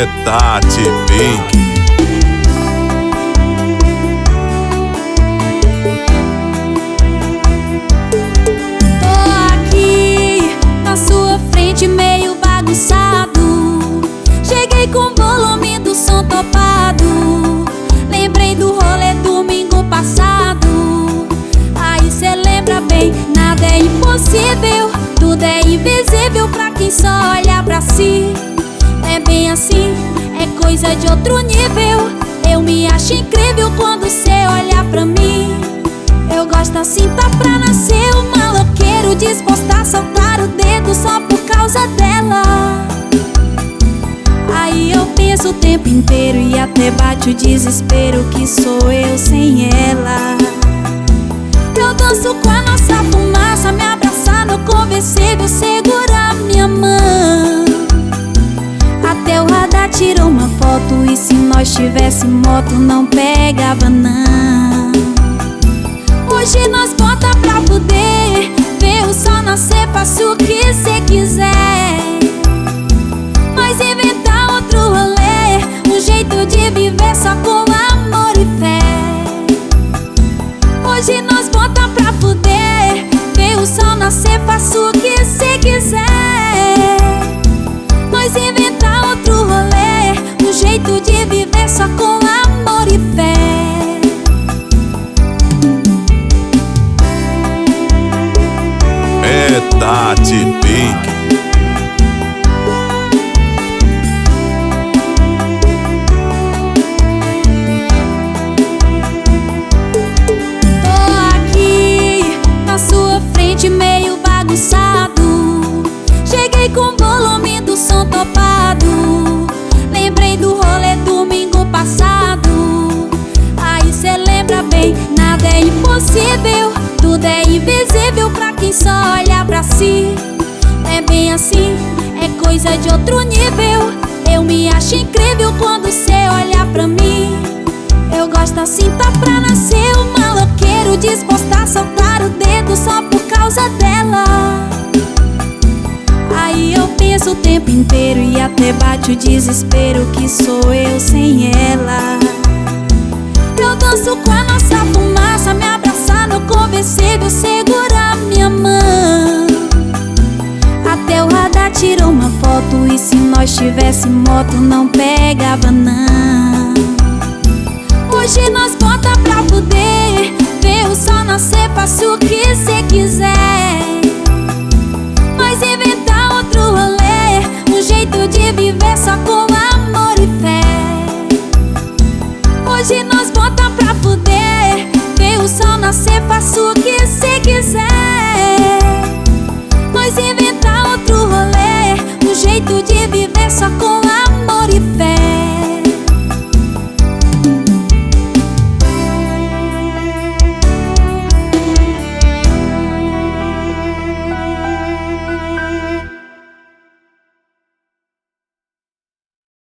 É Tati Pink. Meio bagunçado, cheguei com o volume do som topado. Lembrei do rolê domingo passado. Aí cê lembra bem, nada é impossível, tudo é invisível pra quem só olha pra si. É bem assim, é coisa de outro nível. Eu me acho incrível quando cê olha pra mim. Eu gosto assim, tá pra nascer um maloqueiro disposto a soltar o dedo só por causa dela. Aí eu penso o tempo inteiro e até bate o desespero que sou eu sem ela. Eu danço com a nossa fumaça, me abraçar no conversível, segurar minha mão. Até o radar tirou uma foto e se nós tivesse moto não pegava não. Hoje nós bota pra fuder, ver o sol nascer, faça o que cê quiser. Mas inventar outro rolê, um jeito de viver só com amor e fé. Hoje nós bota pra fuder, ver o sol nascer, faça o que cê quiser. Mas inventar outro rolê, um jeito de viver só com amor e fé. É Tati Pink. Tô aqui na sua frente meio bagunçado, cheguei com o volume do som topado. Lembrei do rolê domingo passado. Aí cê lembra bem, nada é impossível, tudo é invisível pra quem só olha pra si. É bem assim, é coisa de outro nível. Eu me acho incrível quando cê olha pra mim. Eu gosto assim, tá pra nascer um maloqueiro disposto a soltar o dedo só por causa dela. Aí eu penso o tempo inteiro e até bate o desespero que sou eu sem ela. Eu danço com a nossa fumaça, me abraçar no conversível, segurar minha mão. Até o radar tirou uma foto e se nós tivesse moto não pegava não. Hoje nós bota pra fuder, ver o sol nascer, faça o que cê quiser. Mas inventar outro rolê, um jeito de viver só com amor e fé. Hoje nós bota pra fuder, ver o sol nascer, faça o que cê quiser. Mas inventar outro rolê, um jeito de viver só com